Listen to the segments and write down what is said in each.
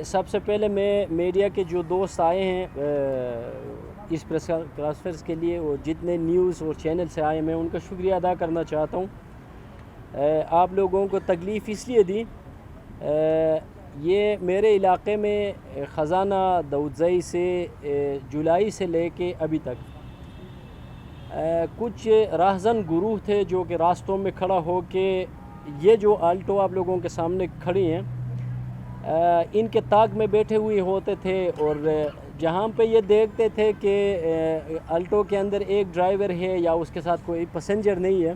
سب سے پہلے میں میڈیا کے جو دوست آئے ہیں اس پریس کانفرنس کے لیے اور جتنے نیوز اور چینل سے آئے، میں ان کا شکریہ ادا کرنا چاہتا ہوں۔ آپ لوگوں کو تکلیف اس لیے دی، یہ میرے علاقے میں خزانہ دودزئی سے جولائی سے لے کے ابھی تک کچھ راہزن گروہ تھے جو کہ راستوں میں کھڑا ہو کے یہ جو آلٹو آپ لوگوں کے سامنے کھڑی ہیں ان کے طاق میں بیٹھے ہوئے ہوتے تھے، اور جہاں پہ یہ دیکھتے تھے کہ آلٹو کے اندر ایک ڈرائیور ہے یا اس کے ساتھ کوئی پیسنجر نہیں ہے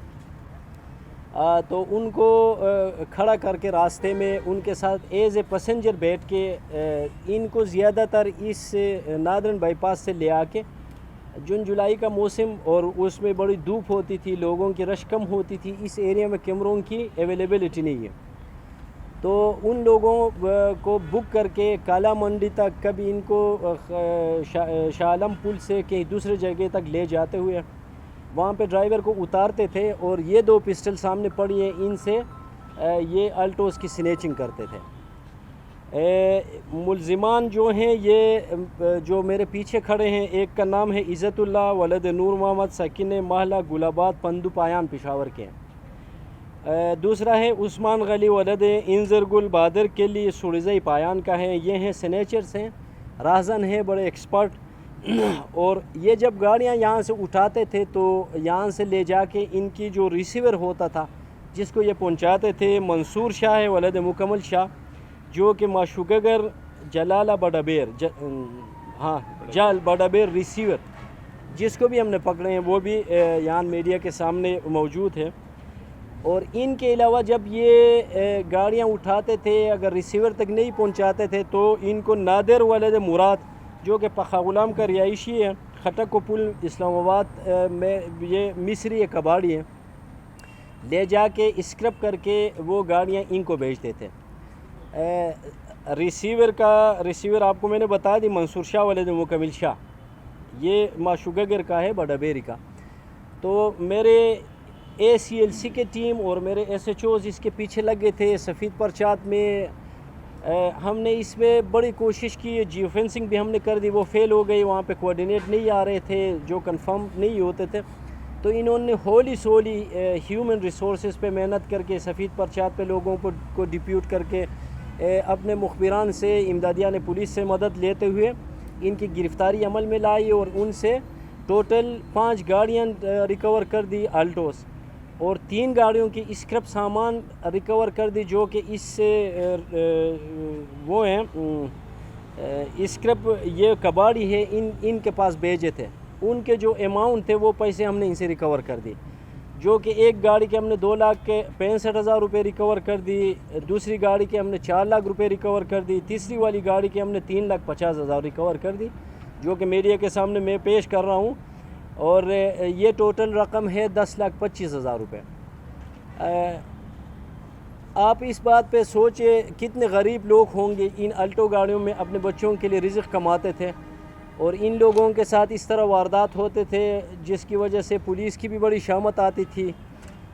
تو ان کو کھڑا کر کے راستے میں ان کے ساتھ ایز اے پیسنجر بیٹھ کے ان کو زیادہ تر اس نادرن بائی پاس سے لے آ کے، جون جولائی کا موسم اور اس میں بڑی دھوپ ہوتی تھی، لوگوں کی رش کم ہوتی تھی، اس ایریا میں کیمروں کی اویلیبلٹی نہیں ہے، تو ان لوگوں کو بک کر کے کالا منڈی تک، کبھی ان کو شاہ عالم پل سے کہیں دوسرے جگہ تک لے جاتے ہوئے وہاں پہ ڈرائیور کو اتارتے تھے، اور یہ دو پسٹل سامنے پڑی ہیں، ان سے یہ آلٹوز کی سنیچنگ کرتے تھے۔ ملزمان جو ہیں یہ جو میرے پیچھے کھڑے ہیں، ایک کا نام ہے عزت اللہ ولد نور محمد، سکین محلہ گلاباد پندو پایان پشاور کے ہیں۔ دوسرا ہے عثمان غلی ولد انظر گل بہادر کے لیے سڑزئی پایان کا ہے۔ یہ ہیں سنیچرز ہیں، راہزن ہیں، بڑے ایکسپرٹ، اور یہ جب گاڑیاں یہاں سے اٹھاتے تھے تو یہاں سے لے جا کے ان کی جو ریسیور ہوتا تھا جس کو یہ پہنچاتے تھے، منصور شاہ ولد مکمل شاہ، جو کہ ماشوگگر جلالہ بڑابیر جال بڑابیر ریسیور، جس کو بھی ہم نے پکڑے ہیں، وہ بھی یہاں میڈیا کے سامنے موجود ہے۔ اور ان کے علاوہ جب یہ گاڑیاں اٹھاتے تھے، اگر ریسیور تک نہیں پہنچاتے تھے تو ان کو نادر ولد مراد، جو کہ پخا غلام کا رہائشی ہے، خٹک کو پل اسلام آباد میں، یہ مصری کباڑی ہے، لے جا کے اسکرپ کر کے وہ گاڑیاں ان کو بھیجتے تھے۔ ریسیور آپ کو میں نے بتا دی، منصور شاہ ولد مکمل شاہ، یہ ماشوگگر کا ہے، بڑا بیری کا۔ تو میرے ACLC کے ٹیم اور میرے SHOs اس کے پیچھے لگے تھے۔ سفید پرچات میں ہم نے اس میں بڑی کوشش کی، جیو فینسنگ بھی ہم نے کر دی، وہ فیل ہو گئی، وہاں پہ کوارڈینیٹ نہیں آ رہے تھے جو کنفرم نہیں ہوتے تھے، تو انہوں نے ہولی سولی ہیومن ریسورسز پہ محنت کر کے، سفید پرچات پہ لوگوں کو ڈپیوٹ کر کے، اپنے مخبران سے، امدادیہ نے پولیس سے مدد لیتے ہوئے ان کی گرفتاری عمل میں لائی، اور ان سے ٹوٹل 5 گاڑیاں ریکور کر دی آلٹوز، اور 3 گاڑیوں کی اسکرپ سامان ریکور کر دی، جو کہ اس سے وہ ہیں اسکرپ، یہ کباڑی ہے، ان کے پاس بھیجے تھے، ان کے جو اماؤنٹ تھے وہ پیسے ہم نے ان سے ریکور کر دی، جو کہ ایک گاڑی کے ہم نے 2,65,000 روپے ریکور کر دی، دوسری گاڑی کے ہم نے 4 لاکھ روپے ریکور کر دی، تیسری والی گاڑی کے ہم نے 3,50,000 ریکور کر دی، جو کہ میڈیا کے سامنے میں پیش کر رہا ہوں، اور یہ ٹوٹل رقم ہے 10,25,000 روپے۔ آپ اس بات پہ سوچے کتنے غریب لوگ ہوں گے، ان الٹو گاڑیوں میں اپنے بچوں کے لیے رزق کماتے تھے، اور ان لوگوں کے ساتھ اس طرح واردات ہوتے تھے، جس کی وجہ سے پولیس کی بھی بڑی شامت آتی تھی،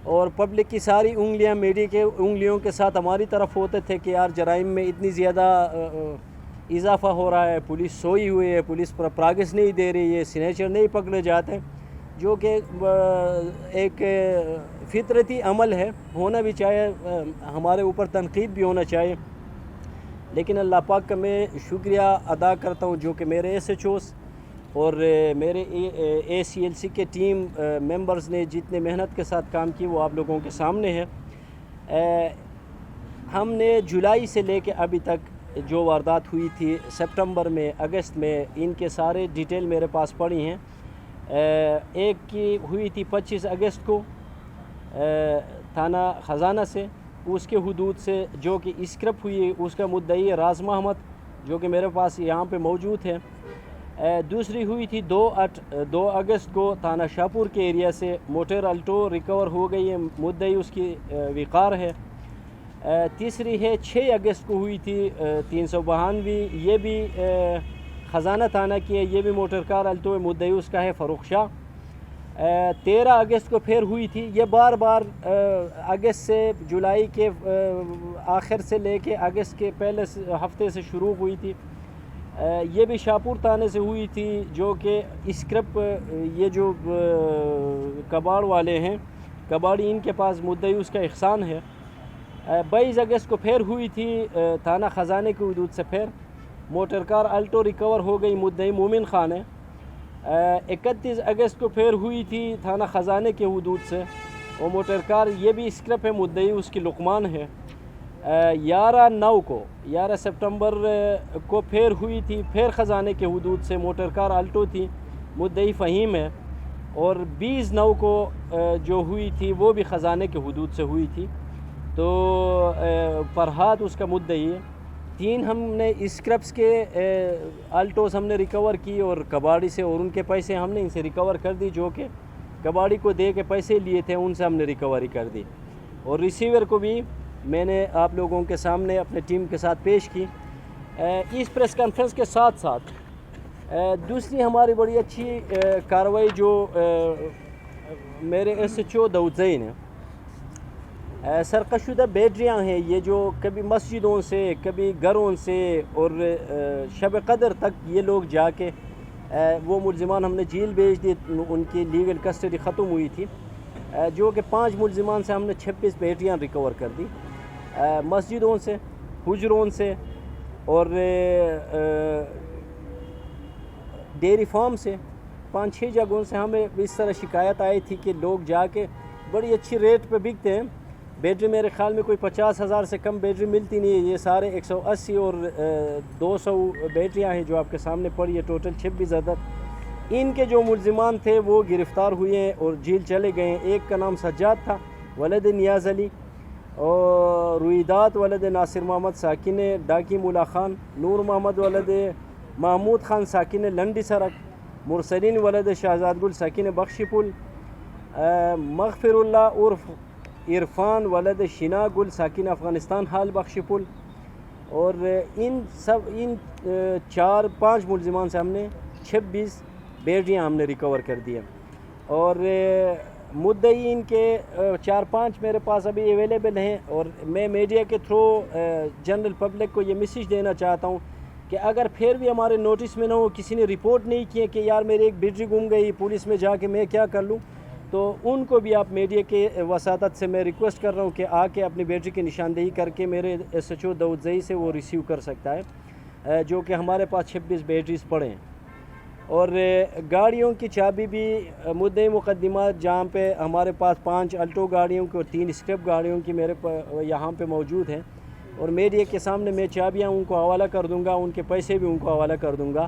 اور پبلک کی ساری انگلیاں میڈیا کے انگلیوں کے ساتھ ہماری طرف ہوتے تھے کہ یار جرائم میں اتنی زیادہ اضافہ ہو رہا ہے، پولیس سوئی ہوئی ہے، پولیس پر پراگس نہیں دے رہی ہے، سنیچر نہیں پکڑے جاتے، جو کہ ایک فطرتی عمل ہے، ہونا بھی چاہیے، ہمارے اوپر تنقید بھی ہونا چاہیے، لیکن اللہ پاک کا میں شکریہ ادا کرتا ہوں جو کہ میرے SHOs اور میرے ACLC کے ٹیم ممبرز نے جتنے محنت کے ساتھ کام کی وہ آپ لوگوں کے سامنے ہے۔ ہم نے جولائی سے لے کے ابھی تک جو واردات ہوئی تھی، سپٹمبر میں، اگست میں، ان کے سارے ڈیٹیل میرے پاس پڑی ہیں۔ ایک کی ہوئی تھی 25 اگست کو تھانہ خزانہ سے، اس کے حدود سے، جو کہ اسکرپ ہوئی، اس کا مدعی راز محمد، جو کہ میرے پاس یہاں پہ موجود ہے۔ دوسری ہوئی تھی 2 اگست کو تھانہ شاہپور کے ایریا سے، موٹر الٹو ریکور ہو گئی ہے، مدعی اس کی وقار ہے۔ تیسری ہے 6 اگست کو ہوئی تھی 392، یہ بھی خزانہ تھانہ کی ہے، یہ بھی موٹر کار الٹو ہے، مدعی اس کا ہے فروخ شاہ۔ 13 اگست کو پھر ہوئی تھی. یہ بار بار اگست سے جولائی کے آخر سے لے کے اگست کے پہلے ہفتے سے شروع ہوئی تھی. یہ بھی شاپور تانے سے ہوئی تھی جو کہ اسکرپ یہ جو کباڑ والے ہیں کباڑی ان کے پاس مدعی اس کا احسان ہے. 22 اگست کو پھر ہوئی تھی تھانہ خزانے کی حدود سے. پھر موٹر کار الٹو ریکور ہو گئی, مدعی مومن خان ہے. 31 اگست کو پھر ہوئی تھی تھانہ خزانے کے حدود سے, وہ موٹر کار یہ بھی اسکرپ ہے, مدعی اس کی لقمان ہے. 11 سپٹمبر کو پھر ہوئی تھی پھر خزانے کے حدود سے, موٹر کار الٹو تھی, مدعی فہیم ہے. اور 20/9 کو جو ہوئی تھی وہ بھی خزانے کے حدود سے ہوئی تھی, تو فرحات اس کا مدعی ہے. 3 ہم نے اسکرپس کے الٹوز ہم نے ریکور کی اور کباڑی سے, اور ان کے پیسے ہم نے ان سے ریکور کر دی جو کہ کباڑی کو دے کے پیسے لیے تھے ان سے ہم نے ریکوری کر دی. اور ریسیور کو بھی میں نے آپ لوگوں کے سامنے اپنے ٹیم کے ساتھ پیش کی. اس پریس کانفرنس کے ساتھ ساتھ دوسری ہماری بڑی اچھی کارروائی جو میرے SHO داؤد زئی نے, سرقت شدہ بیٹریاں ہیں یہ جو کبھی مسجدوں سے کبھی گھروں سے اور شب قدر تک یہ لوگ جا کے وہ ملزمان ہم نے جیل بھیج دی, ان کی لیگل کسٹڈی ختم ہوئی تھی, جو کہ 5 ملزمان سے ہم نے 26 بیٹریاں ریکور کر دی. مسجدوں سے, حجروں سے اور ڈیری فارم سے 5-6 جگہوں سے ہمیں اس طرح شکایت آئی تھی کہ لوگ جا کے بڑی اچھی ریٹ پہ بکتے ہیں. بیٹری میرے خیال میں کوئی 50,000 سے کم بیٹری ملتی نہیں ہے. یہ سارے 180 اور 200 بیٹریاں ہیں جو آپ کے سامنے پڑی ہے, ٹوٹل 26 عدد. ان کے جو ملزمان تھے وہ گرفتار ہوئے ہیں اور جیل چلے گئے ہیں. ایک کا نام سجاد تھا ولد نیاز علی, اور رویدات ولد ناصر محمد ساکن ڈاکی مولا خان, نور محمد ولد محمود خان ساکن لنڈی سرک, مرسلین ولد شہزاد گل ساکن بخشی پل, مغفر اللہ عرف عرفان ولد شنا گل ساکن افغانستان حال بخشی پل. اور ان 4-5 ملزمان سے ہم نے 26 بیٹریاں ہم نے ریکور کر دی ہیں. اور مدعی ان کے 4-5 میرے پاس ابھی اویلیبل ہیں. اور میں میڈیا کے تھرو جنرل پبلک کو یہ میسیج دینا چاہتا ہوں کہ اگر پھر بھی ہمارے نوٹس میں نہ ہو, کسی نے رپورٹ نہیں کی کہ یار میری ایک بیٹری گم گئی, پولیس میں جا کے میں کیا کر لوں, تو ان کو بھی آپ میڈیا کے وساطت سے میں ریکویسٹ کر رہا ہوں کہ آ کے اپنی بیٹری کی نشاندہی کر کے میرے SHO داؤد زئی سے وہ ریسیو کر سکتا ہے, جو کہ ہمارے پاس 26 بیٹریز پڑے ہیں. اور گاڑیوں کی چابی بھی مدعی مقدمات جہاں پہ ہمارے پاس 5 الٹو گاڑیوں کی اور 3 اسکرپ گاڑیوں کی میرے یہاں پہ موجود ہیں, اور میڈیا کے سامنے میں چابیاں ان کو حوالہ کر دوں گا, ان کے پیسے بھی ان کو حوالہ کر دوں گا.